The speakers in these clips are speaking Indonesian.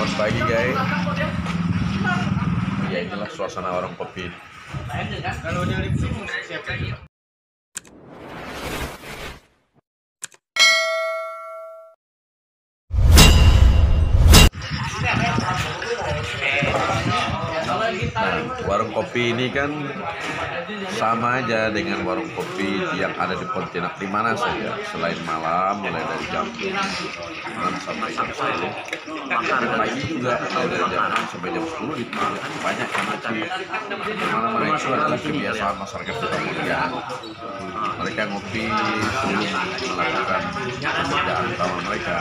Selamat pagi guys. Ya inilah suasana warung kopi. Nah, warung kopi ini kan sama aja dengan warung kopi yang ada di Pontianak di mana saja, selain malam, mulai dari jam 6 sampai jam 10. Sampai pagi juga mulai dari jam 6 sampai jam 10 itu banyak yang ngopi. Mana itu adalah kebiasaan masyarakat Kota Mulia. Mereka ngopi sebelum melakukan pekerjaan utama mereka.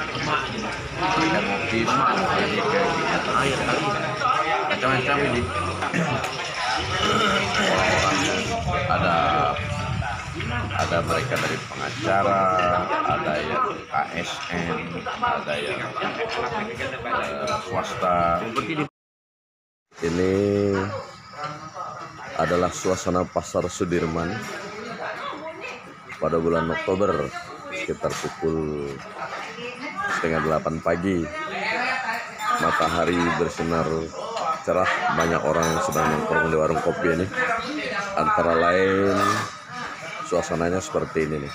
Mereka ngopi sebelum pergi ke kegiatan macam-macam ini. Orang-orang ada mereka dari pengacara, ada yang ASN, ada yang swasta. Ini adalah suasana pasar Sudirman pada bulan Oktober sekitar pukul 7:30 pagi. Matahari bersinar cerah, banyak orang yang sedang nongkrong di warung kopi ini. Antara lain suasananya seperti ini nih.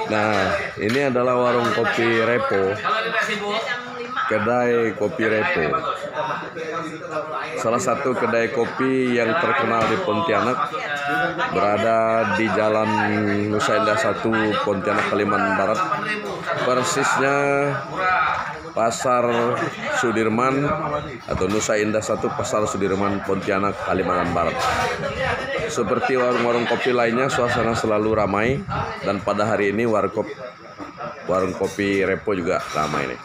Nah, ini adalah warung kopi Repo. Kedai kopi Repo. Salah satu kedai kopi yang terkenal di Pontianak, berada di Jalan Nusa Indah 1, Pontianak, Kalimantan Barat. Persisnya Pasar Sudirman atau Nusa Indah 1, Pasar Sudirman, Pontianak, Kalimantan Barat. Seperti warung-warung kopi lainnya, suasana selalu ramai, dan pada hari ini warung kopi Repo juga ramai nih.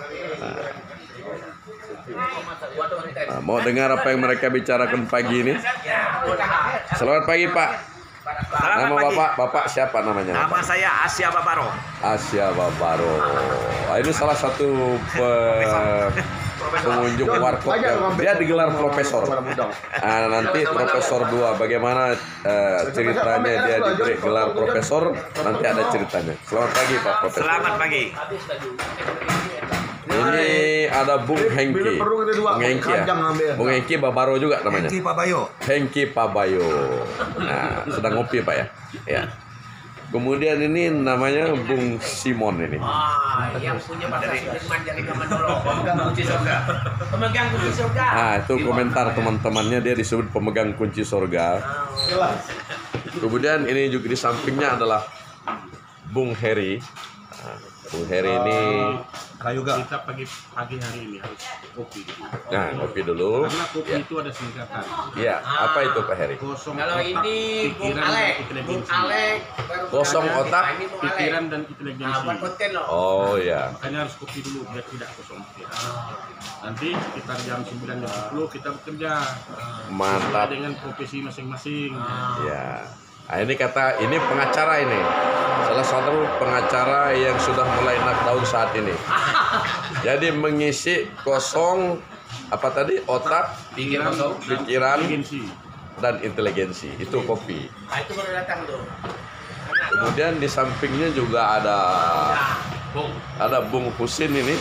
Nah, mau dengar apa yang mereka bicarakan pagi ini? Selamat pagi, Pak. Nama Bapak siapa namanya? Nama saya Asia Babaro. Asia Babaro. Nah, ini salah satu pengunjung warkop dia digelar profesor. Nah, nanti profesor 2. Bagaimana ceritanya dia diberi gelar profesor? Nanti ada ceritanya. Selamat pagi, Pak Profesor. Selamat pagi. Ini ada Bung Hengki. Bung Hengki ya. Bung Hengki Babaro juga namanya. Hengki Pabayo. Hengki Pabayo. Nah, sedang ngopi Pak ya. Ya. Kemudian ini namanya Bung Simon ini. Yang punya Pasar Sudirman dari zaman dulu. Pemegang kunci surga. Pemegang kunci surga. Ah, itu komentar teman-temannya, dia disebut pemegang kunci surga. Kemudian ini juga di sampingnya adalah Bung Heri. Nah, Bung Heri ini kita pagi hari ini harus kopi dulu. Nah, kopi dulu. Karena kopi Ya. itu ada singkatan. Iya, apa itu Pak Heri? Kosong Kalau otak, ini Bung pikiran, Alek, dan Bung inteligensi. Alek. Kosong otak, Ini Bung Alek. Pikiran dan inteligensi. Buat konten loh. Oh ya. Makanya harus kopi dulu biar tidak kosong pikiran. Nanti sekitar jam 9 jam 10 kita bekerja. Mantap. Sesuai dengan profesi masing-masing. Ya. Nah, ini pengacara ini. Salah satu pengacara yang sudah mulai naik daun saat ini. Jadi mengisi kosong apa tadi? Otak, Pikiran, pikiran, inteligensi. dan inteligensi. Itu kopi. Nah, itu baru datang tuh. Kemudian di sampingnya juga ada Bung Husin ini.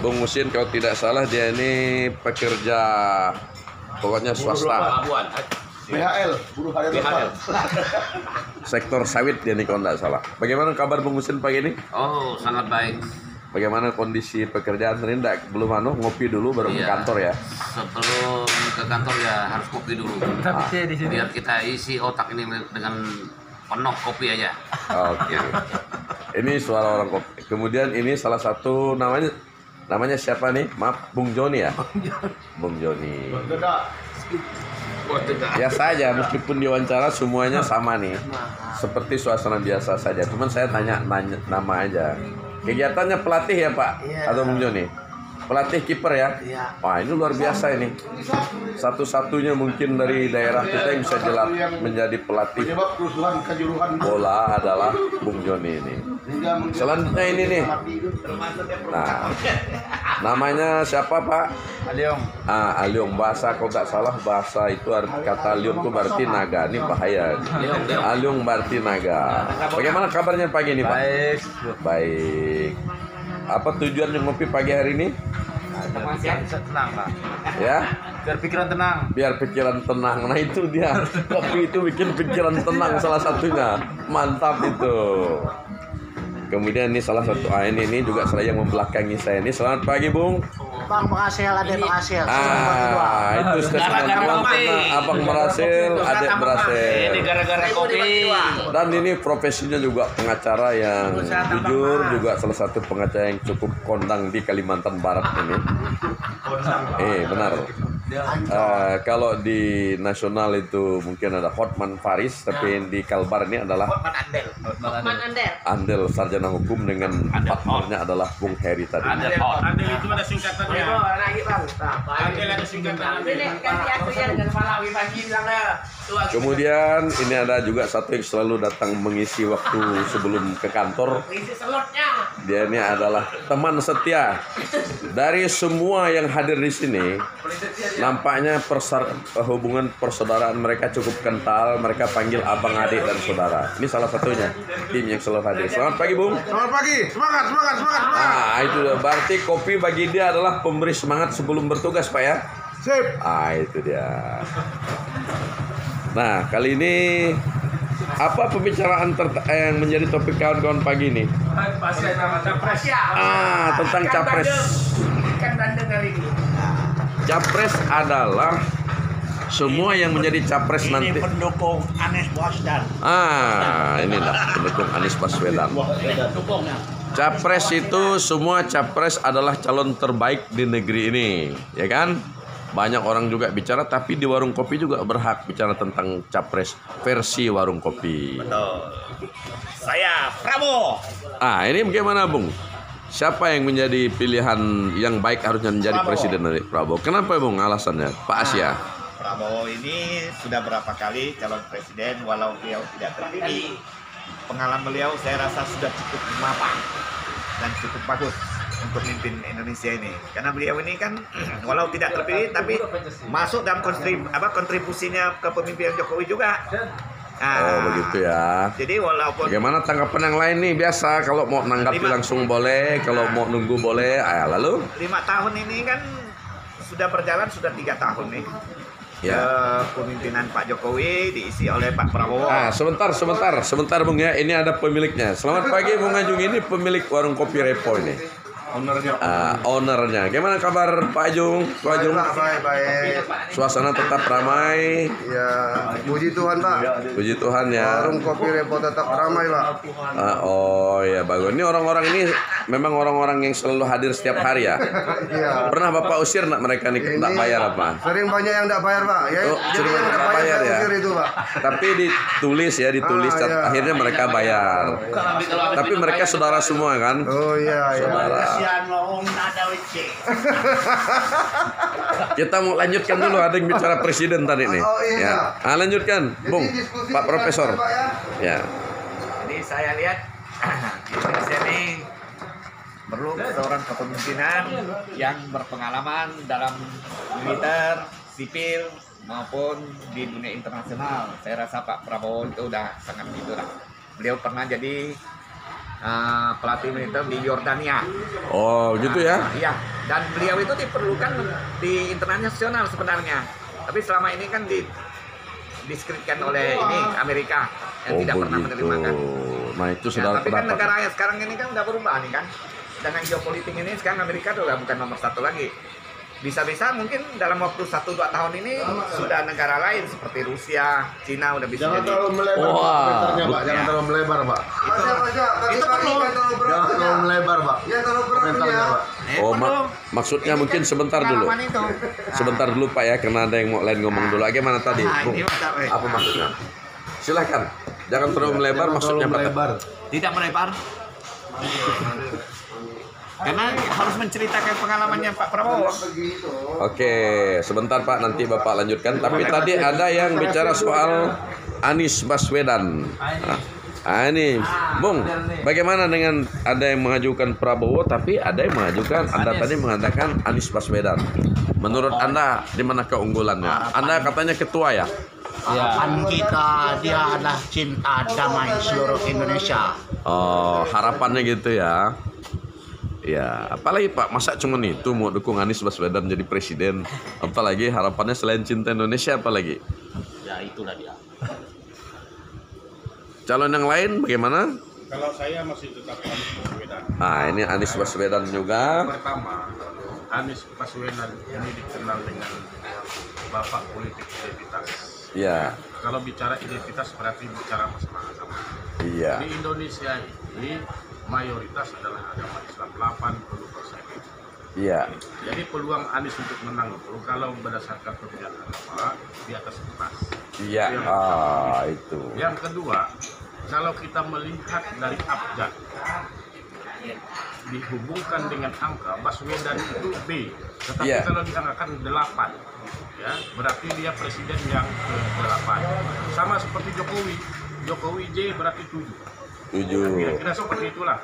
Bung Husin kalau tidak salah dia ini pekerja pokoknya swasta. BHL, buruh harian BHL. Sektor sawit dia nih kalau tidak salah. Bagaimana kabar Bung Husin pagi ini? Oh, sangat baik. Bagaimana kondisi pekerjaan tadi? Belum ngopi dulu baru ke Iya. kantor ya? Sebelum ke kantor ya harus kopi dulu. Biar kita isi otak ini dengan penuh kopi aja. Oke. Ini suara orang kopi. Kemudian ini salah satu namanya siapa nih? Maaf, Bung Joni ya? Bung Joni. Biasa aja, meskipun diwawancara semuanya sama nih. Seperti suasana biasa saja. Cuman saya tanya nama aja. Kegiatannya pelatih ya Pak? Iya. Atau Bung Joni? Pelatih kiper ya? Iya. Wah, ini luar biasa ini. Satu-satunya mungkin dari daerah kita yang bisa menjadi pelatih Penyebab kerusuhan kejuruhan bola adalah Bung Joni ini. Selanjutnya ini nih. Nah, Namanya siapa Pak? Aliong. Aliong. Bahasa kalau nggak salah bahasa itu kata Aliong itu berarti naga. Ini bahaya. Aliong berarti naga. Bagaimana kabarnya pagi ini Pak? Baik. Baik. Apa tujuannya ngopi pagi hari ini? Tenang Pak. Ya, Biar pikiran tenang. biar pikiran tenang. Nah itu dia. Kopi itu bikin pikiran tenang salah satunya. Mantap itu. Kemudian ini salah satu ini juga saya yang membelakangi saya ini. Selamat pagi Bung. Bang berhasil, adik berhasil. Itu statement abang berhasil, adik berhasil. Ini gara-gara kopi. Dan ini profesinya juga pengacara yang jujur, juga salah satu pengacara yang cukup kondang di Kalimantan Barat ini. Benar. Kalau di nasional itu mungkin ada Hotman Faris, tapi di Kalbar ini adalah Andel sarjana hukum dengan partnernya adalah Bung Heri tadi. Andel itu ada singkatannya. Andel ada singkatannya. Kemudian ini ada juga satu yang selalu datang mengisi waktu sebelum ke kantor. Dia ini adalah teman setia dari semua yang hadir di sini. Nampaknya hubungan persaudaraan mereka cukup kental. Mereka panggil abang, adik, dan saudara. Ini salah satunya tim yang selalu hadir. Selamat pagi Bung. Selamat pagi, semangat. Itu berarti kopi bagi dia adalah pemberi semangat sebelum bertugas Pak ya. Sip. Itu dia. Nah, kali ini apa pembicaraan yang menjadi topik kawan-kawan pagi ini? Tentang capres. Capres adalah semua yang menjadi capres nanti. Ini pendukung Anies Baswedan. Inilah pendukung Anies Baswedan. Capres itu semua capres adalah calon terbaik di negeri ini, ya kan? Banyak orang juga bicara, tapi di warung kopi juga berhak bicara tentang capres versi warung kopi. Betul. Saya Prabowo. Ini bagaimana Bung? Siapa yang menjadi pilihan yang baik harusnya menjadi presiden dari Prabowo? Kenapa Bung alasannya? Pak Asia. Prabowo ini sudah berapa kali calon presiden walau beliau tidak terpilih. Pengalaman beliau saya rasa sudah cukup mapan dan cukup bagus untuk memimpin Indonesia ini. Karena beliau ini kan walau tidak terpilih tapi masuk dalam kontribusinya ke pemimpinan Jokowi juga. Begitu ya. Jadi walaupun bagaimana tanggapan yang lain nih? Biasa kalau mau nanggapi langsung boleh, kalau mau nunggu boleh. Lalu 5 tahun ini kan sudah berjalan sudah 3 tahun nih. Kepemimpinan Pak Jokowi diisi oleh Pak Prabowo. Sebentar Bung ya. Ini ada pemiliknya. Selamat pagi Bung Ajung, ini pemilik warung kopi Repo ini. Ownernya. Gimana kabar Pak Ajung? Pak Ajung? Baik. Suasana tetap ramai. Ya, puji Tuhan Pak. Puji Tuhan ya. Warung kopi Repo tetap ramai Pak. Ya bagus. Ini orang-orang ini memang orang-orang yang selalu hadir setiap hari ya. Iya. Pernah Bapak usir mereka nih nggak bayar apa? Sering banyak yang tidak bayar Pak. Ya, Sering yang nggak bayar ya. usir itu Pak. Tapi ditulis iya. akhirnya mereka bayar. Tapi mereka saudara semua kan? Oh iya. Saudara. Kita mau lanjutkan dulu, ada yang bicara presiden tadi nih. Ya. Lanjutkan, Bung, Pak Profesor. Ya. Jadi saya lihat Indonesia ini perlu seorang kepemimpinan yang berpengalaman dalam militer, sipil maupun di dunia internasional. Saya rasa Pak Prabowo itu udah sangat gitu lah. Beliau pernah jadi pelatih militer di Yordania. Gitu ya? Iya, dan beliau itu diperlukan di internasional sebenarnya. Tapi selama ini kan diskreditkan oleh Amerika yang tidak pernah menerima kan. Nah itu saudara tapi kan pendapat. negara yang sekarang ini kan udah berubah nih kan. Dengan geopolitik ini sekarang Amerika udah bukan nomor 1 lagi. Bisa-bisa mungkin dalam waktu 1-2 tahun ini sudah negara lain seperti Rusia, Cina udah bisa Jangan jadi. terlalu melebar komentarnya Pak. Jangan terlalu melebar Pak. Itu perlu. Jangan terlalu melebar Pak. Ya terlalu komentarnya Pak. Maksudnya mungkin sebentar dulu. Sebentar dulu Pak ya, karena ada yang mau lain ngomong dulu. Bagaimana tadi, Bung? Apa maksudnya? Silahkan. Jangan terlalu melebar. Maksudnya apa? Tidak melebar. Karena harus menceritakan pengalamannya Pak Prabowo. Oke, sebentar Pak, nanti Bapak lanjutkan. Tapi tadi ada yang bicara soal Anies Baswedan. Ah ini, Bung, bagaimana dengan ada yang mengajukan Prabowo tapi ada yang mengajukan Anda tadi mengatakan Anies Baswedan. Menurut Anda di mana keunggulannya? Anda katanya ketua ya? Harapan kita dia adalah cinta damai seluruh Indonesia. Oh, harapannya gitu ya. Ya, apalagi Pak, masa cuman itu mau dukung Anies Baswedan jadi presiden? Apalagi harapannya selain cinta Indonesia apalagi? Ya itulah dia. Calon yang lain bagaimana? Kalau saya masih tetap Anies Baswedan. Nah, ini Anies Baswedan juga. Pertama, Anies Baswedan ini dikenal dengan bapak politik identitas. Iya, Kalau bicara identitas berarti bicara masalah agama. iya. Di Indonesia ini mayoritas adalah agama Islam 80%. Iya. Jadi peluang Anies untuk menang itu kalau berdasarkan pemilihan agama di atas kertas. Iya, itu. Yang kedua, kalau kita melihat dari abjad dihubungkan dengan angka, Baswedan itu B. Tetapi Iya. kalau diangkakan 8, ya berarti dia presiden yang ke-8. Sama seperti Jokowi. Jokowi J berarti 7. Kira-kira seperti itulah.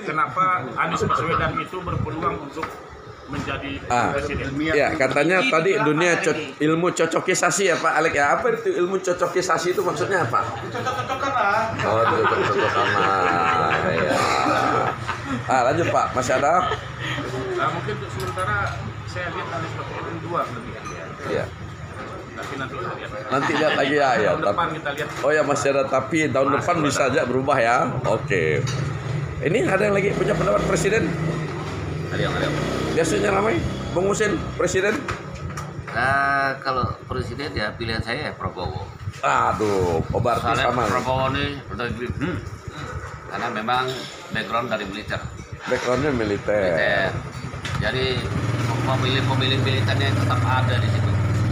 Kenapa Anies Baswedan itu berpeluang untuk menjadi presiden? Ya, katanya tadi dunia ilmu cocokisasi ya Pak Alek ya. Apa itu ilmu cocokisasi itu maksudnya apa? Cocok-cocokan lah. Oh, cocok-cocokan lah. Ya. Lanjut Pak, masih ada? Mungkin untuk sementara saya lihat Anies Baswedan 2 kelebihannya. Iya. Tapi nanti kita lihat. Nanti lihat lagi ya. Tahun depan kita lihat. Oh ya masih ada tapi tahun depan bisa aja berubah ya. Oke. Ini ada yang lagi punya pendapat presiden? Ada. Biasanya ramai Bung Husin presiden. Kalau presiden ya pilihan saya ya Prabowo. Aduh, berarti Soalnya sama. Prabowo nih karena memang background dari militer. Backgroundnya militer. Jadi pemilih-pemilih militernya tetap ada di situ.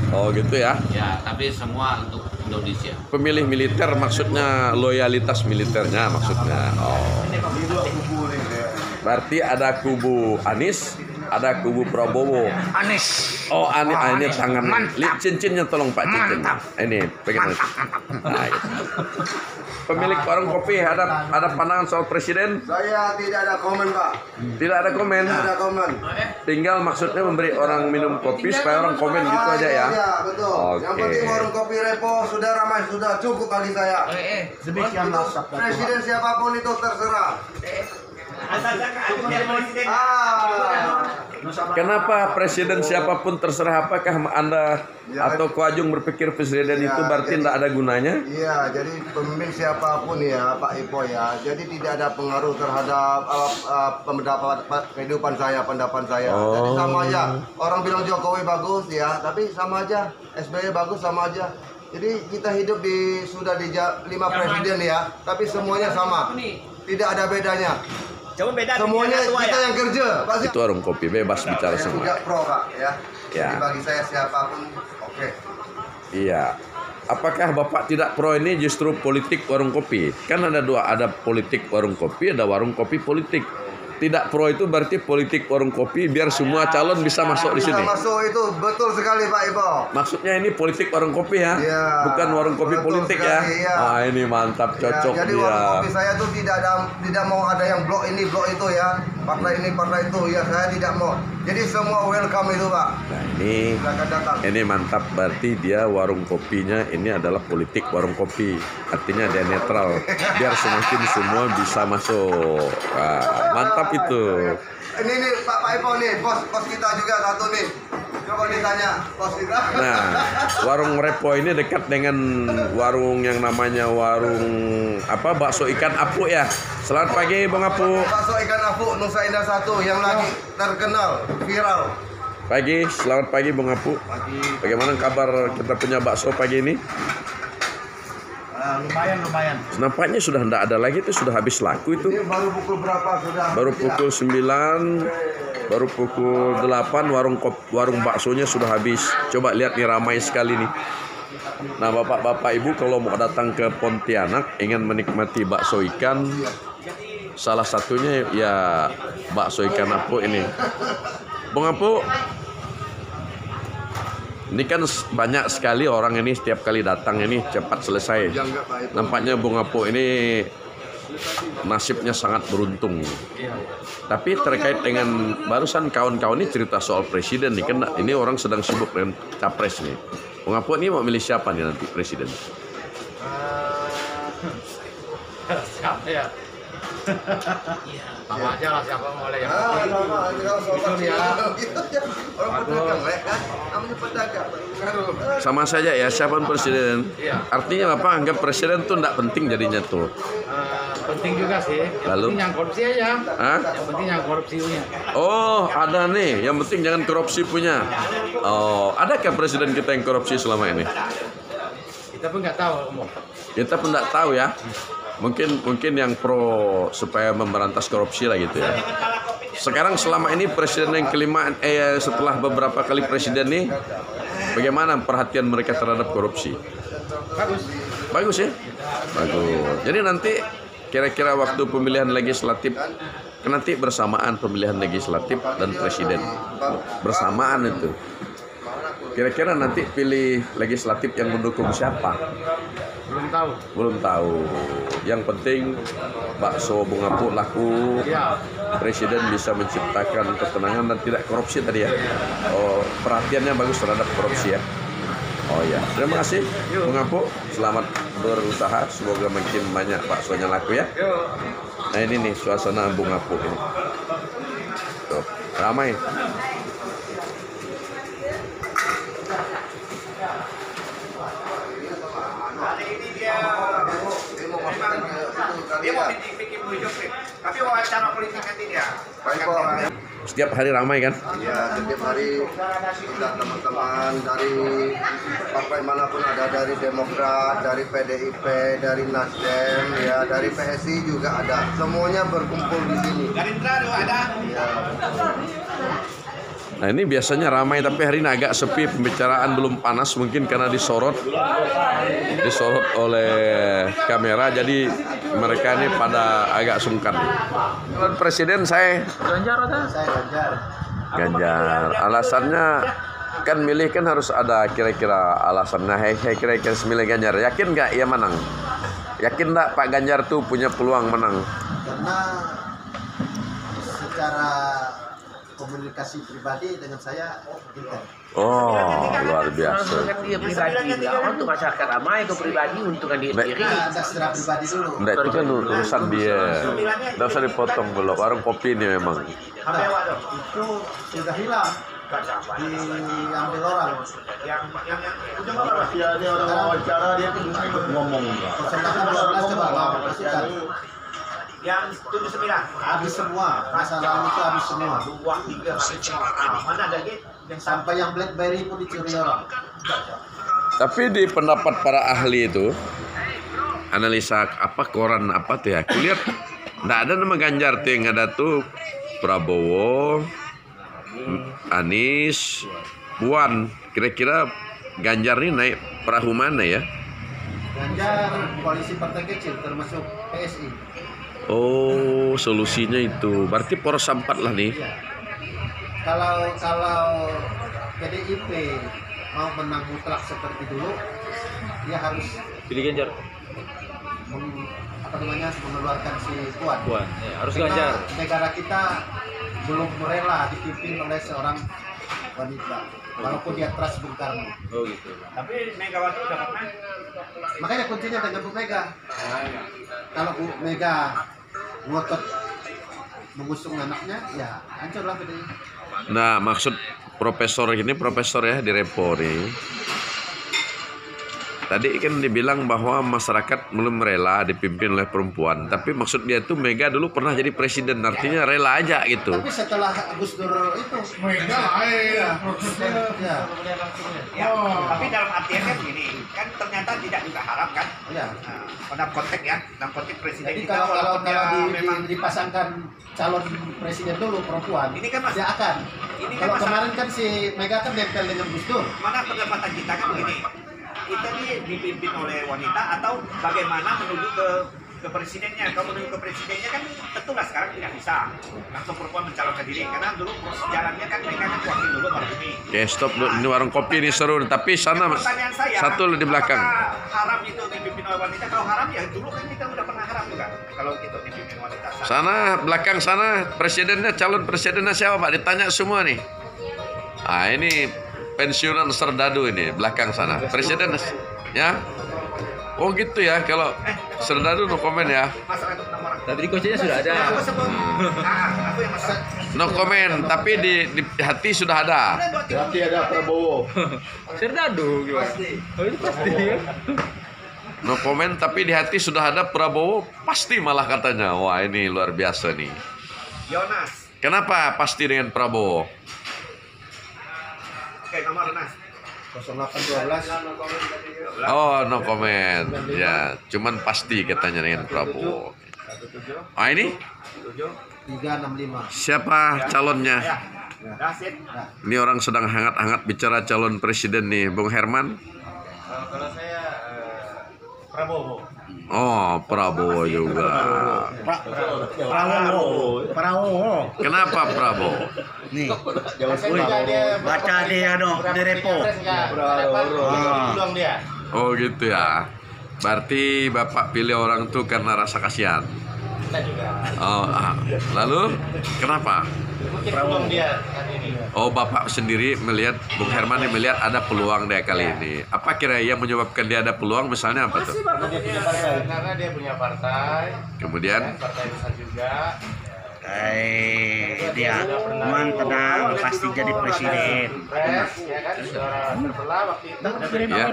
Oh gitu ya. Ya, tapi semua untuk Indonesia. Pemilih militer maksudnya loyalitas militernya maksudnya. Oh. Berarti ada kubu Anies, ada kubu Prabowo. Anies. Oh, ini tangan. Mantap. Cincinnya tolong Pak cincin. Mantap. Ini bagaimana? Nah, itu. Pemilik warung kopi ada pandangan soal presiden? Saya tidak ada komen, Pak. Tidak ada komen. Tidak ada komen. Tinggal maksudnya memberi orang minum kopi supaya orang komen gitu aja ya. Iya, betul. Oke. Yang penting warung kopi Repo sudah ramai, sudah cukup bagi saya. Demikianlah Untuk sabda presiden siapapun itu terserah. Kenapa presiden siapapun terserah? Apakah Anda atau Ko Ajung berpikir presiden itu berarti tidak ada gunanya? Iya, jadi pemimpin siapapun ya Pak Ipo ya, jadi tidak ada pengaruh terhadap pendapat kehidupan saya, pendapat saya. Jadi sama aja. Orang bilang Jokowi bagus ya, tapi sama aja. SBY bagus sama aja. Jadi kita hidup sudah di 5 presiden ya, tapi semuanya sama. Tidak ada bedanya. Cuma beda Semuanya kita yang kerja. Pasti Itu warung kopi bebas bicara saya semua. tidak pro Pak ya. Ya. Jadi bagi saya siapapun oke. Iya. Apakah Bapak tidak pro ini justru politik warung kopi? Kan ada dua, ada politik warung kopi, ada warung kopi politik. Tidak pro itu berarti politik warung kopi biar semua calon bisa masuk di sini. Bisa masuk itu betul sekali Pak Ibo. Maksudnya ini politik warung kopi ya, Iya, bukan warung kopi betul politik sekali, ya. iya. Ini mantap, cocok ya, jadi dia. warung kopi saya tuh tidak mau ada yang blok ini blok itu ya, partai ini partai itu ya, saya tidak mau. Jadi semua welcome itu Pak. Nah ini Silakan datang. Ini mantap, berarti dia warung kopinya ini adalah politik warung kopi. Artinya dia netral, biar semakin semua bisa masuk. Wah, mantap itu. Ini nih Pak Ipo nih, bos kita juga satu nih. Coba ditanya bos kita. Nah, warung Repo ini dekat dengan warung yang namanya warung bakso ikan Apuk ya. Selamat pagi Bang Apuk. Bakso ikan Apuk Nusa Indah 1 yang lagi terkenal, viral. Pagi, selamat pagi Bang Apuk. Bagaimana kabar kita punya bakso pagi ini? Lumayan. Nampaknya sudah tidak ada lagi, itu sudah habis laku itu. Ini baru pukul berapa sudah? Baru pukul 9, baru pukul 8 warung baksonya sudah habis. Coba lihat nih, ramai sekali nih. Nah, Bapak-bapak Ibu kalau mau datang ke Pontianak ingin menikmati bakso ikan, salah satunya ya bakso ikan Apuk ini. Bang Apuk, Ini kan banyak sekali orang ini setiap kali datang ini cepat selesai. Nampaknya Bung Apo ini nasibnya sangat beruntung. Tapi terkait dengan barusan kawan-kawan ini cerita soal presiden nih, kan ini orang sedang sibuk dengan capres nih. Bung Apo ini mau milih siapa nih nanti presiden? Siapa ya? Sama aja lah siapa mau yang Sama saja ya, siapa presiden. Artinya Bapak anggap presiden tuh tidak penting jadinya tuh. penting juga sih. Yang Lalu? penting yang korupsi aja. Hah? Yang penting yang korupsinya. Oh, ada nih. Yang penting jangan korupsi punya. Oh, adakah presiden kita yang korupsi selama ini? Kita pun nggak tahu, Om. Kita pun tidak tahu ya. Mungkin yang pro supaya memberantas korupsi lah gitu ya. Sekarang selama ini presiden yang kelima, setelah beberapa kali presiden nih, bagaimana perhatian mereka terhadap korupsi? Bagus. Bagus ya? Bagus. Jadi nanti kira-kira waktu pemilihan legislatif, nanti bersamaan pemilihan legislatif dan presiden. Bersamaan itu. Kira-kira nanti pilih legislatif yang mendukung siapa? Belum tahu. Belum tahu. Yang penting bakso Bung Apu laku, Ya. presiden bisa menciptakan ketenangan dan tidak korupsi tadi ya. Oh, perhatiannya bagus terhadap korupsi ya. Oh ya, terima kasih Bung Apu. Selamat berusaha, semoga makin banyak baksonya laku ya. Nah ini nih suasana Bung Apu ini. Tuh, ramai. Dia mau bikin video klip, tapi wawancara politik nanti dia. Setiap hari ramai kan? Ya, setiap hari sudah teman-teman dari partai manapun ada, dari Demokrat, dari PDIP, dari Nasdem, ya, dari PSI juga ada. Semuanya berkumpul di sini. Gerindra juga ada. Ya. Nah ini biasanya ramai tapi hari ini agak sepi, pembicaraan belum panas mungkin karena disorot oleh kamera, jadi mereka ini pada agak sungkan. Presiden saya Ganjar. Alasannya kan milih kan harus ada kira-kira alasannya. Saya kira-kira milih Ganjar. Yakin nggak ia menang? Yakin nggak Pak Ganjar tuh punya peluang menang? Karena secara komunikasi pribadi dengan saya intens. Oh, luar biasa. Dia pribadi, orang untuk masyarakat ramai, ke pribadi untungan dia sendiri. Ada secara pribadi dulu. Enggak, itu kan urusan dia. Nggak usah dipotong dulu. Warung kopi ini memang. Itu sudah hilang, diambil orang. Dia orang wawancara, dia ikut ngomong. 2012 coba Bapak bersihkan. Yang 79. Habis semua, masalah itu habis semua. 2, 3, mana ada lagi? Sampai yang BlackBerry pun dicuri orang. Tapi di pendapat para ahli itu, analisa apa koran apa tuh ya, kulihat nggak ada nama Ganjar tuh, yang ada tuh Prabowo, Anies, Puan. Kira-kira Ganjar ini naik perahu mana ya? Ganjar koalisi partai kecil termasuk PSI. Oh, solusinya itu. Berarti poros 4 lah nih. Iya. Kalau PDIP mau menang mutlak seperti dulu, dia harus Pilih Ganjar. mengeluarkan si Puan. Ya, harus Karena Ganjar. negara kita belum rela dipimpin oleh seorang wanita, walaupun dia trust Bung Karno. Oh gitu. Tapi Megawati udah pernah. Makanya kuncinya dengan Bu Mega. Kalau Bu Mega ngotot mengusung anaknya, ya hancurlah PDI. Nah, maksud profesor ya di Repo nih. Tadi kan dibilang bahwa masyarakat belum rela dipimpin oleh perempuan. Tapi maksud dia tuh Mega dulu pernah jadi presiden, artinya rela aja gitu. Tapi setelah Gus Dur itu Mega ya. Tapi dalam artian kan begini, kan ternyata tidak juga harap kan. Ya. Dalam konteks ya, dalam konteks presiden Jadi kita kalau walaupun dia memang dipasangkan calon presiden dulu perempuan, Ini kan dia akan. Ini kan Kalau masalah- kemarin kan si Mega kan nempel dengan Gus Dur. mana pendapatan kita kan begini. Kita ini dipimpin oleh wanita atau bagaimana menuju ke ke presidennya. Kalau menuju ke presidennya kan tentulah sekarang tidak bisa langsung perempuan mencalonkan diri, karena dulu proses jalannya kan mereka kan wakil dulu baru ini. Oke, stop dulu. Ini warung kopi ini seru, tapi sana Pertanyaan saya, satu di belakang. apakah haram itu dipimpin oleh wanita? Kalau haram ya dulu kan kita udah pernah haram juga. Kalau itu dipimpin wanita. Sana belakang sana presidennya, calon presidennya siapa Pak? Ditanya semua nih. Ah ini pensiunan Serdadu ini belakang sana. Presiden ya. Oh gitu ya, kalau Serdadu no komen ya. Masalah itu nomor. Tapi di kuncinya sudah ada. Aku sebut. Aku yang masalah. No komen, tapi di hati sudah ada. Berarti ada Prabowo. Serdadu gimana? Oh itu pasti ya. No komen, tapi di hati sudah ada Prabowo, pasti malah katanya. Wah ini luar biasa nih. Yonas. Kenapa pasti dengan Prabowo? Oke, nomor Yonas. 0812. Oh no comment. Ya, cuman pasti katanya dengan Prabowo. Ah ini 365. siapa calonnya? Dasit. Ini orang sedang hangat-hangat bicara calon presiden nih, Bung Herman. Kalau saya Prabowo. Oh, Prabowo juga. Prabowo. Kenapa Prabowo? Nih, Baca dia di repo. Peluang dia. Oh gitu ya. Berarti Bapak pilih orang tuh karena rasa kasihan. Kita juga. Oh, lalu kenapa? Mungkin peluang dia hari ini. Oh, Bapak sendiri melihat Bung Herman yang melihat ada peluang dia kali ini. Apa kira yang menyebabkan dia ada peluang? Misalnya apa tuh? Karena dia punya partai. Kemudian Partai besar juga. dia Nuan tenang pasti jadi presiden. Pres, ya kan, suara terbelah waktu itu. ya,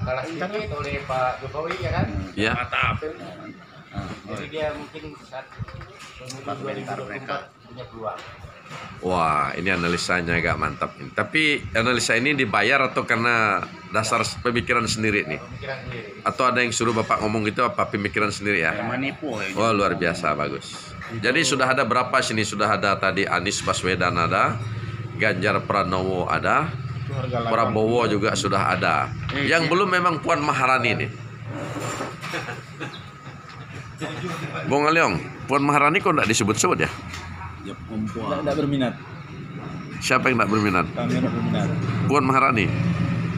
Kalah sedikit oleh Pak Jokowi, ya kan. ya. Jadi dia mungkin saat pemilu 2024 punya peluang. Wah, ini analisanya agak mantap ini. Tapi analisa ini dibayar atau karena dasar pemikiran sendiri nih? Pemikiran sendiri. Atau ada yang suruh Bapak ngomong gitu apa pemikiran sendiri ya? Manipu. Oh, luar biasa, bagus. Jadi sudah ada berapa sini? Sudah ada tadi Anies Baswedan ada, Ganjar Pranowo ada, Prabowo juga sudah ada. Yang belum memang Puan Maharani nih. Bung Aliong, Puan Maharani kok enggak disebut-sebut ya? Ya perempuan. Tidak berminat. Siapa yang enggak berminat? Kami tidak berminat. Puan Maharani.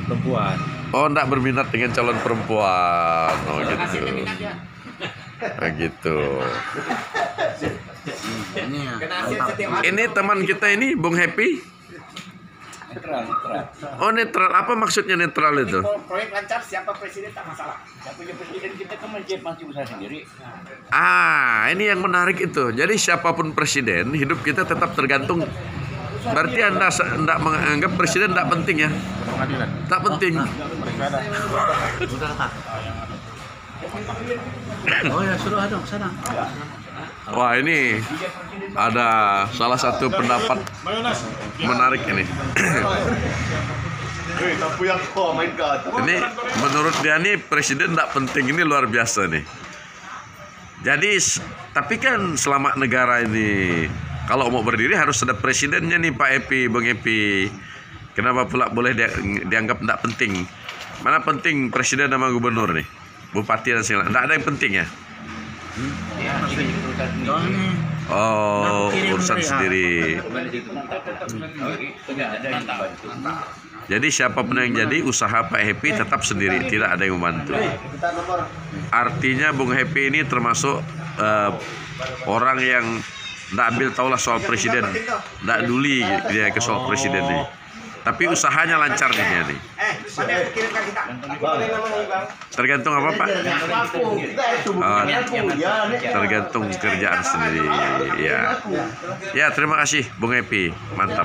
Perempuan. Oh, enggak berminat dengan calon perempuan. Oh, gitu. Begitu. Ini teman kita ini, Bung Happy. Netral. Oh, netral. Apa maksudnya netral itu? Proyek lancar, siapa presiden tak masalah. Siapa yang presiden kita kan masih usaha sendiri. Ah, ini yang menarik itu. Jadi siapapun presiden, hidup kita tetap tergantung. Berarti Anda tidak menganggap presiden tidak penting ya? Pengadilan. Tak penting. Oh ya suruh ada sana. Wah, ini ada salah satu pendapat menarik ini. Ini menurut dia nih presiden tidak penting, ini luar biasa nih. Jadi tapi kan selama negara ini kalau mau berdiri harus ada presidennya nih Pak Epi, Bung Epi. Kenapa pula boleh dianggap tidak penting? Mana penting presiden sama gubernur nih, bupati dan segala. Tidak ada yang penting ya? Oh, urusan sendiri. Jadi siapapun yang jadi usaha Pak Happy tetap sendiri, tidak ada yang membantu. Artinya Bung Happy ini termasuk orang yang tidak ambil tahulah soal presiden, tidak peduli dia ke soal presiden ini. Tapi usahanya lancar nih dia nih. Tergantung apa Pak? Oh, tergantung kerjaan sendiri. Ya, ya terima kasih Bung Epi, mantap.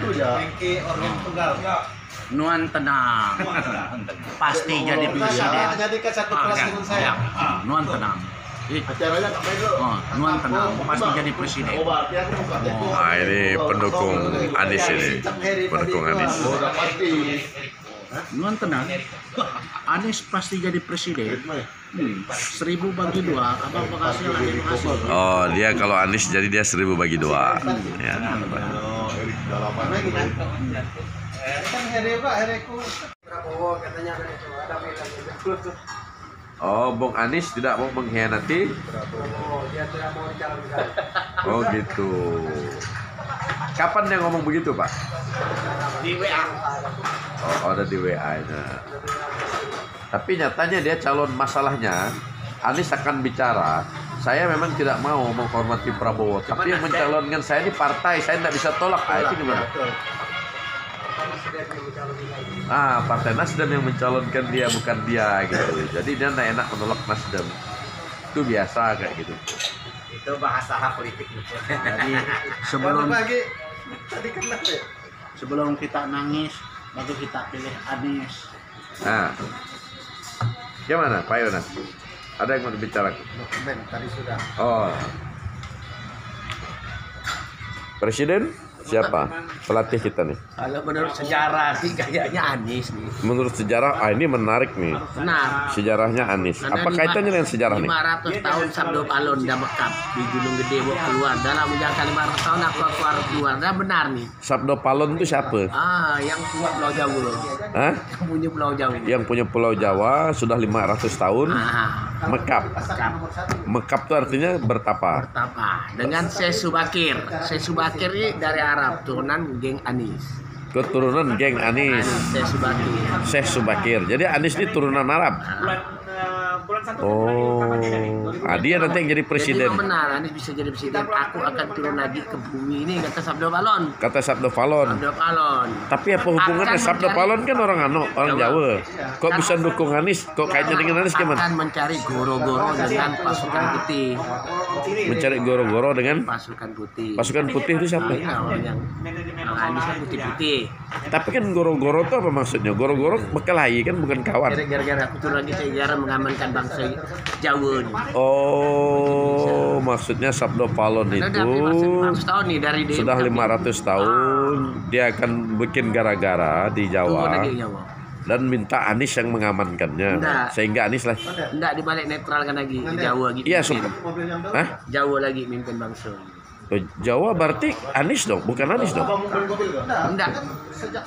Nuan tenang, pasti jadi presiden. Jadikan satu kelas dengan saya. Nuan tenang. Nuan tenang, pasti jadi presiden. Nah ini pendukung Anies ini, pendukung Anies. Nuan tenang, Anies pasti jadi presiden. 1000 bagi 2, abang makasih lagi makasih. Oh dia kalau Anies jadi dia 1000 bagi 2. Ya. Kan hari Pak, hariku Prabowo katanya ada itu, ada Oh, Bung Anies tidak mau mengkhianati? Oh gitu. Kapan dia ngomong begitu, Pak? Di WA. Oh, ada di WA-nya. Tapi nyatanya dia calon, masalahnya Anies akan bicara, saya memang tidak mau menghormati Prabowo, tapi yang mencalonkan saya ini partai, saya tidak bisa tolak. Itu gimana? Partai Nasdem yang mencalonkan dia, bukan dia gitu. Jadi dia tidak enak menolak Nasdem. Itu biasa kayak gitu. Itu bahasa politik. Jadi sebelum kita nangis, baru kita pilih Anies. Nah, gimana Pak Yonas? Ada yang mau dibicarakan? Dokumen tadi sudah. Oh, Presiden siapa? Pelatih kita nih. Kalau menurut sejarah sih kayaknya Anies nih. Menurut sejarah, ini menarik nih. Benar. Sejarahnya Anies. Apa kaitannya dengan sejarah nih? 500 tahun Sabdo Palon udah mekap di Gunung Gede bawa keluar. Dalam jangka 500 tahun aku keluar. Dan benar nih. Sabdo Palon itu siapa? Yang punya Pulau Jawa. Hah? Yang punya Pulau Jawa. Yang punya Pulau Jawa sudah 500 tahun mekap. Mekap itu artinya bertapa. Bertapa. Dengan Syekh Subakir. Syekh Subakir ini dari Arab, turunan geng Anies. Keturunan geng Anies. Syekh Subakir. Syekh Subakir. Jadi Anies ini turunan Arab. Oh, dia nanti yang jadi presiden. Jadi benar, Anies bisa jadi presiden. Aku akan turun lagi ke bumi ini, kata Sabdo Palon. Kata Sabdo Palon. Sabdo Palon. Tapi apa hubungannya? Sabdo Palon kan orang Jawa. Kok bisa dukung Anies? Kok kayaknya dengan Anies gimana? Akan mencari goro-goro dengan pasukan putih. Mencari goro-goro dengan Pasukan putih. pasukan putih itu siapa? Yang Anies kan putih-putih. Tapi kan goro-goro itu apa maksudnya? Goro-goro berkelahi kan, bukan kawan. Gara-gara aku turun lagi sejarah mengamankan bangsa Jawa nih. Oh, maksudnya Sabdo Palon Udah itu 500 tahun nih dari sudah 500 tahun dia akan bikin gara-gara di Turun Jawa lagi Jawa. dan minta Anies yang mengamankannya. Enggak. Sehingga Anies lah. Enggak dibalik netralkan lagi di Jawa gitu. Iya, Hah? Jawa lagi mimpin bangsa. Jawa berarti Anies dong, bukan Anies dong. Enggak.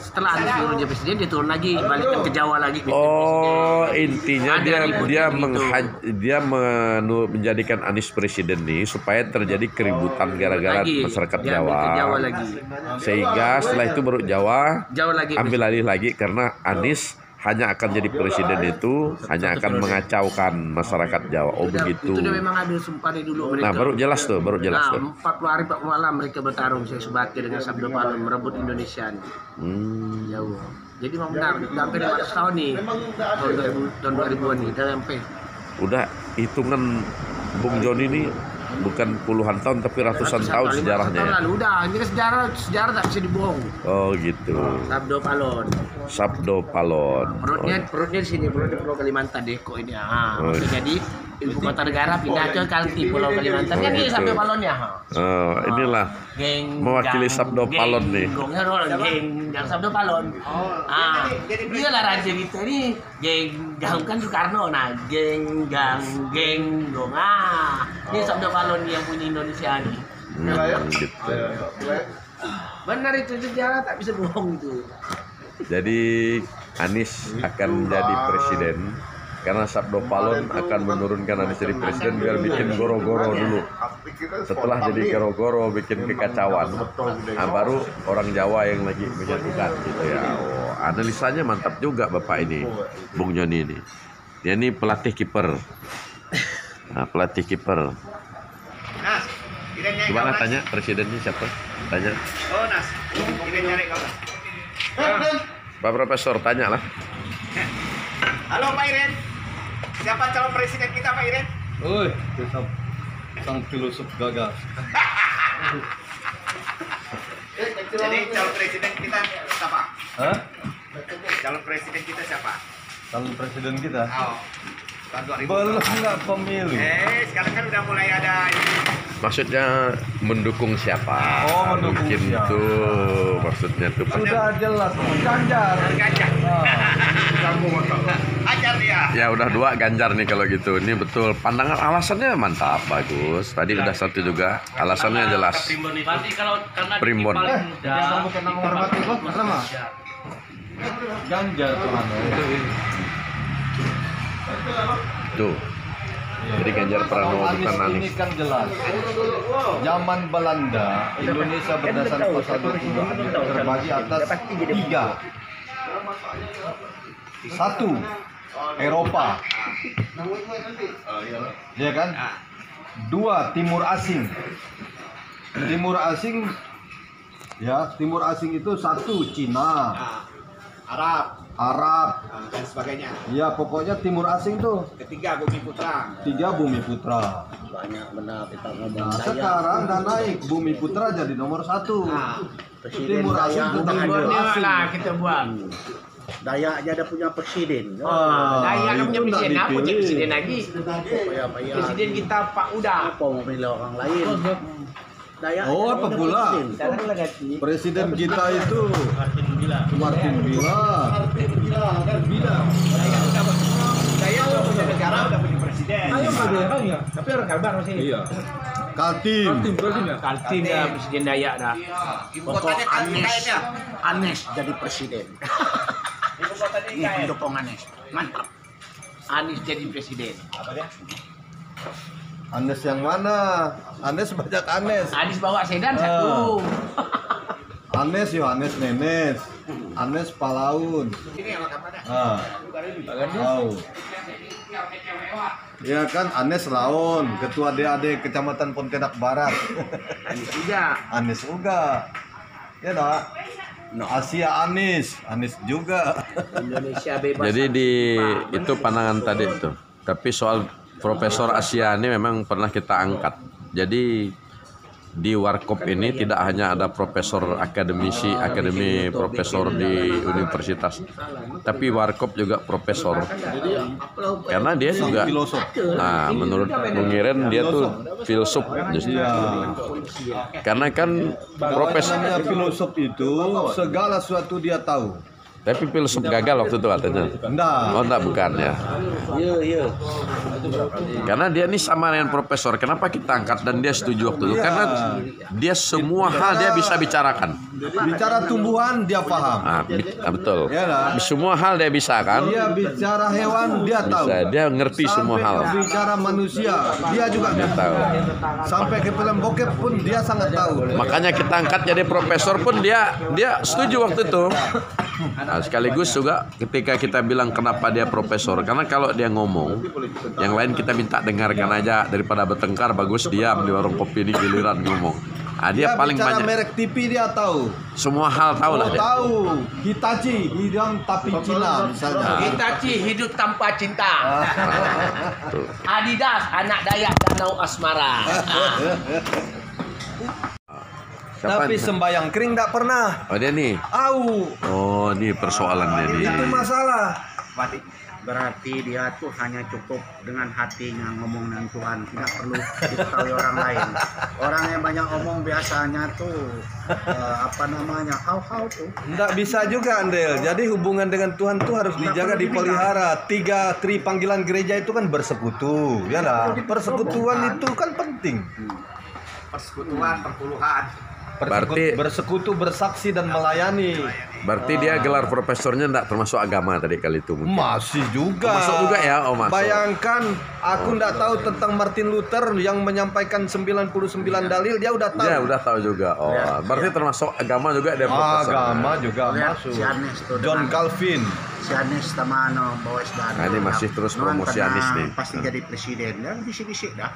Setelah Anies turun jadi presiden, dia turun lagi, balik ke Jawa lagi. Oh, intinya Ada dia ribut menjadikan Anies presiden nih supaya terjadi keributan gara-gara Lagi. masyarakat Dia ambil ke Jawa lagi. Sehingga setelah itu baru Jawa Lagi. ambil alih lagi karena Anies hanya akan jadi presiden itu hanya akan mengacaukan masyarakat Jawa. Oh begitu. Itu dia memang ambil sumpah dari dulu mereka. Nah baru jelas tuh. 40 hari 40 malam mereka bertarung Syekh Subakir dengan Sabdo Palon merebut Indonesia nih. Jawa. Jadi memang benar, sampai 500 tahun nih. Tahun 2000-an nih, udah sampai. Udah hitungan Bung Joni ini bukan puluhan tahun tapi ratusan tahun sejarahnya. Tahun lalu udah, ini sejarah tak bisa dibohong. Oh gitu. Sabdo Palon. Sabdo Palon. Perutnya di sini, perutnya Pulau Kalimantan Deko ini. Jadi ibu kota negara pindah ke Kalti Pulau Kalimantan kan dia Sabdo Palonnya. Inilah mewakili Sabdo Palon nih. Geng Sabdo Palon. Dia lah raja kita ini. Geng kan Soekarno. Nah, geng dong. Ini Sabdo Palon yang punya Indonesia nih. Gitu. Benar itu sejarah tak bisa bohong itu. Jadi Anies akan jadi presiden karena Sabdo Palon akan menurunkan Anies jadi presiden biar bikin goro-goro dulu. Setelah jadi goro-goro bikin kekacauan, baru orang Jawa yang lagi menyatukan gitu ya. Oh, analisanya mantap juga Bapak ini, Bung Joni ini. Dia ini pelatih kiper. Nah, pelatih kiper. Nas, Gimana tanya presidennya siapa? Tanya. Oh Nas, kita cari kau. Pak Profesor tanya lah. Halo Pak Iren, siapa calon presiden kita Pak Iren? Oi, tetap sang filosof gagal. Jadi calon presiden kita siapa? Hah? Calon presiden kita siapa? Calon presiden kita? Oh, tahun 2000. Belum nggak pemilu. Sekarang kan udah mulai ada ini. Maksudnya mendukung siapa? Oh, mendukung mungkin siapa? tuh maksudnya tuh. Sudah jelas, Ganjar. Ganjar. Ganjar dia. Ya udah 2 Ganjar nih kalau gitu. Ini betul pandangan alasannya mantap, bagus. Tadi udah satu juga alasannya jelas. Primbon. Ganjar tuh. Tuh. Jadi Ganjar Pranowo bukan Anies ini Anies. kan jelas. Zaman Belanda, Indonesia berdasarkan pasal 22 terbagi atas 3. 1. Eropa. Ya kan? 2. Timur asing. Timur asing ya, Timur asing itu 1 Cina, Arab, dan sebagainya. ya pokoknya timur asing tuh. Ketiga Bumi Putra. 3 Bumi Putra. Banyak benar kita ngomong Nah, Dayak. sekarang udah naik Bumi Putra jadi nomor 1. Presiden Timur asing Dayak tetap ada. timur asing. Lah kita buang. Dayak aja ada punya presiden. Dayak itu punya nggak presiden apa? dipilih. Presiden lagi. Payah-payah. Presiden kita Pak Uda. Apa mau milih orang lain? Dayak Oh, aja apa ada pula? presiden. Presiden kita itu Martin Villa. Saya udah punya negara, udah punya presiden. Tapi orang Kalbar masih. Iya. Kaltim. Kaltim dah presiden Dayak dah. Ibu kotanya kan kayaknya. Anies jadi presiden. Ibu kotanya Nih pendukung Anies. Mantap. Anies jadi presiden. Anes yang mana? Anes banyak Anes. Anies bawa sedan satu. Anes Yohanes Nenes. Anes Palaun. Ini yang mana? Tahu. Ya kan Anes Laon, Ketua DAD Kecamatan Pontianak Barat. Anies juga. Anes juga. Ya dah. Asia Anis juga. Indonesia bebas. Jadi itu pandangan tadi itu. Tapi soal Profesor Asia ini memang pernah kita angkat. Jadi di Warkop ini tidak hanya ada profesor akademisi, profesor di universitas, tapi Warkop juga profesor. Karena dia juga, Filosof. nah menurut Bung Iren dia tuh filsuf justru. Karena kan profesor, Namanya filosof itu segala sesuatu dia tahu. tapi filsuf gagal waktu itu katanya. Enggak. Oh enggak, bukan ya. Karena dia ini sama dengan profesor. Kenapa kita angkat dan dia setuju waktu itu? Karena dia semua hal dia bisa bicarakan. Bicara tumbuhan dia paham. Betul. Ya lah. Semua hal dia bisa kan? Dia bicara hewan dia tahu. Bisa. Dia ngerti semua hal. Bicara manusia dia juga Dia tahu. Sampai ke film bokep pun dia sangat tahu. Makanya kita angkat jadi profesor pun dia setuju waktu itu. Nah, sekaligus juga ketika kita bilang kenapa dia profesor, karena kalau dia ngomong, yang lain kita minta dengarkan aja daripada bertengkar, bagus diam di warung kopi ini giliran ngomong. Nah, dia paling bicara banyak. merek TV dia tahu. Semua hal tahu lah dia. Tahu. Hitachi hidang tapi Cina misalnya. Hitachi hidup tanpa cinta. Tuh. Adidas anak Dayak Danau Asmara. Siapa Tapi nih? sembayang kering tidak pernah. Oh dia nih. Au. Oh ini persoalannya nih. Itu masalah. Berarti dia tuh hanya cukup dengan hatinya ngomong dengan Tuhan, tidak perlu diketahui orang lain. Orang yang banyak ngomong biasanya tuh hau-hau tuh. Nggak bisa juga Andel. Jadi hubungan dengan Tuhan tuh harus dijaga, dipelihara. 3 tri panggilan gereja itu kan bersekutu, ya lah. Persekutuan itu kan penting. Persekutuan, perpuluhan. Berarti- bersekutu, bersaksi dan melayani. Berarti dia gelar profesornya enggak termasuk agama tadi kali itu mungkin. Masih juga. Masuk juga ya, oh masuk. Bayangkan, aku nggak tahu tentang Martin Luther yang menyampaikan 99 dalil, dia udah tahu. Dia udah tahu juga. Oh, berarti termasuk agama juga dia profesor. Agama juga Lihat masuk. si Anies tuh John dengan- Calvin. Si Anies sama Boes Bandung. Nah, ini masih terus promosi Anies nih. Pasti jadi presiden. Ya bisik-bisik dah.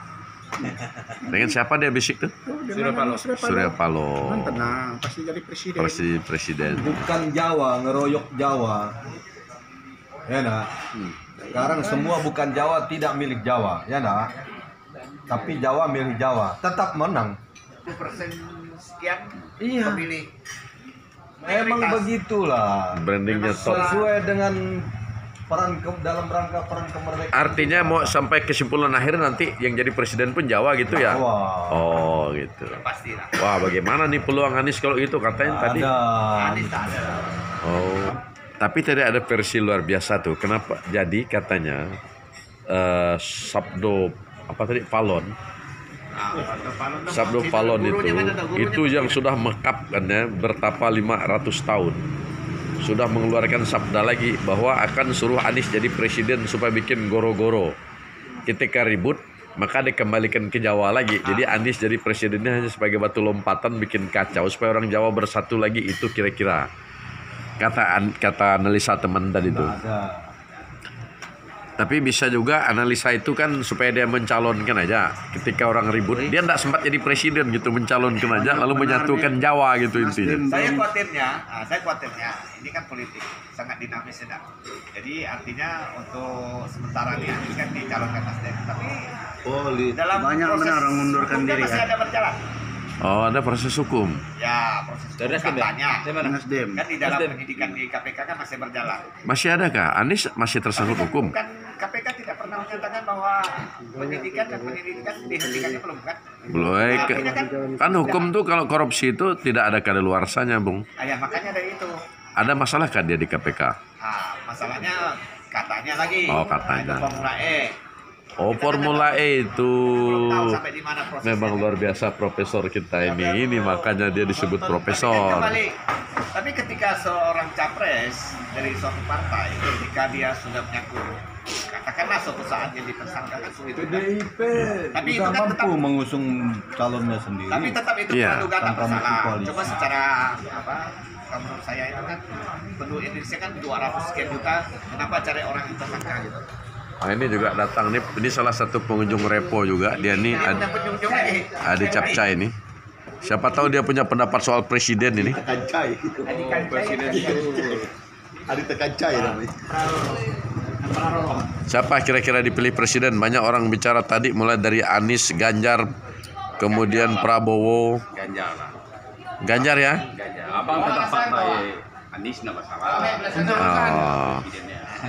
Dengan siapa dia bisik tuh? Surya Surya Paloh. Kan tenang, pasti jadi presiden. Presiden. Bukan Jawa, ngeroyok Jawa. Ya nak. Sekarang semua bukan Jawa tidak milik Jawa, ya nak. Tapi Jawa milik Jawa, tetap menang. 10% sekian Iya. pemilih. Emang begitulah. Brandingnya top. Sesuai dengan dalam rangka peran kemerdekaan. Artinya mau sampai kesimpulan akhir nanti yang jadi presiden pun Jawa gitu ya? Wah. Oh gitu. Pastilah. Wah bagaimana nih peluang Anies kalau itu katanya tadi? Anies tak ada. Oh. Tapi tadi ada versi luar biasa tuh. Kenapa? Jadi katanya Sabdo apa tadi Palon. Sabdo Palon itu yang sudah mekap kan ya, bertapa 500 tahun. Sudah mengeluarkan sabda lagi bahwa akan suruh Anies jadi presiden supaya bikin goro-goro. ketika ribut maka dikembalikan ke Jawa lagi. Jadi Anies jadi presidennya hanya sebagai batu lompatan bikin kacau supaya orang Jawa bersatu lagi, itu kira-kira kata analisa teman tadi itu. Tapi bisa juga analisa itu kan supaya dia mencalonkan aja. Ketika orang ribut, dia tidak sempat jadi presiden gitu, mencalonkan aja lalu menyatukan Jawa gitu intinya. Saya khawatirnya ini kan politik sangat dinamis sedang. Jadi artinya untuk sementara ini kan dicalonkan Nasdem, tapi dalam banyak proses benar mengundurkan hukumnya diri masih ada berjalan. Oh, ada proses hukum. Ya, proses hukum katanya. Nasdem. Kan di dalam penyidikan di KPK kan masih berjalan. Masih ada kah? Anies masih tersangkut hukum? Kan KPK tidak pernah menyatakan bahwa penyidikan dihentikannya belum kan? Belum. Kan hukum tuh kalau korupsi itu tidak ada kadaluarsanya, Bung. Ya makanya dari itu. Ada masalah kan dia di KPK? Nah, masalahnya katanya lagi. Oh, katanya. Itu Formula E. Oh, Formula E itu Belum tahu sampai di mana prosesnya. memang luar biasa profesor kita ini makanya dia disebut profesor. Tapi ketika seorang capres dari suatu partai, ketika dia sudah menyangkut, katakanlah suatu saat dia dipersangkakan sulit. PDIP Tapi itu juga kan mampu tetap- mengusung calonnya sendiri. Tapi tetap itu Iya, praduga tak tanpa bersalah. koalisi. Cuma secara kalau menurut saya itu kan penduduk Indonesia kan 200 sekian juta, kenapa cari orang yang tersangka gitu? Nah, ini juga datang nih, ini salah satu pengunjung repo juga. Dia nih Dia udah penjunjung lagi. ada Capcay ini. Siapa tahu dia punya pendapat soal presiden ini. Kancai. Presiden Ada tekancai namanya. Siapa kira-kira dipilih presiden? Banyak orang bicara tadi, mulai dari Anies, Ganjar, kemudian Prabowo. Ganjar ya? Abang tetap partai Anies nggak masalah. Oh,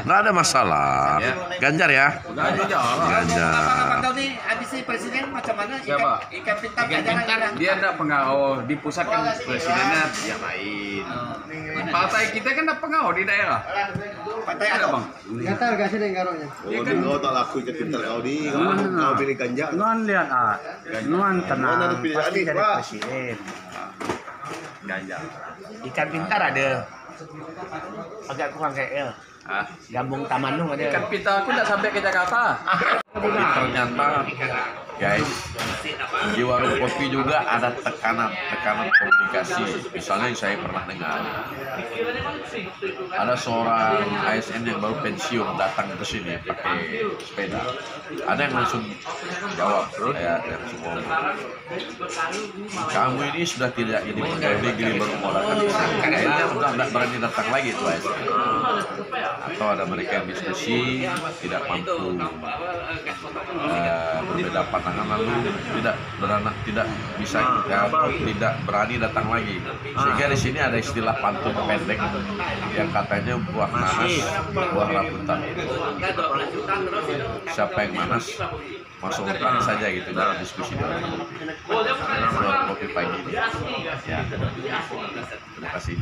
nggak ada masalah. Ganjar ya? Ganjar. Abang tahu nih, habis ini presiden macam mana ikan pintar Ganjar. Dia tidak pengaruh di pusat kan presidennya dia main. Partai kita kan tidak pengaruh di daerah. Partai Ada ada bang. Gatal gak sih dengaronya? Kau tak laku ikan pintar kau di. Kau pilih Ganjar. Nuan lihat Nuan tenang Mana pilih pasti Anies, jadi Pak? presiden. Ganjar. Ikan pintar ada. Agak kurang kayaknya. Gambung Tamanung ada. Ikan pita aku tidak sampai ke Jakarta. Tapi ternyata guys, di warung kopi juga ada tekanan komunikasi. Misalnya yang saya pernah dengar, ada seorang ASN yang baru pensiun datang ke sini pakai sepeda. Ada yang langsung jawab, saya langsung ngomong, kamu ini sudah tidak ini pakai negeri baru mau datang ke sini. Kayaknya udah tidak berani datang lagi tuh ASN. Atau ada mereka yang diskusi tidak mampu berbeda pandangan lalu tidak bisa tidak berani datang lagi, sehingga di sini ada istilah pantun pendek yang katanya buah nanas buah rambutan. Siapa yang manas masuk utang saja gitu dalam diskusi dalam kopi pagi ini. Ya, terima kasih.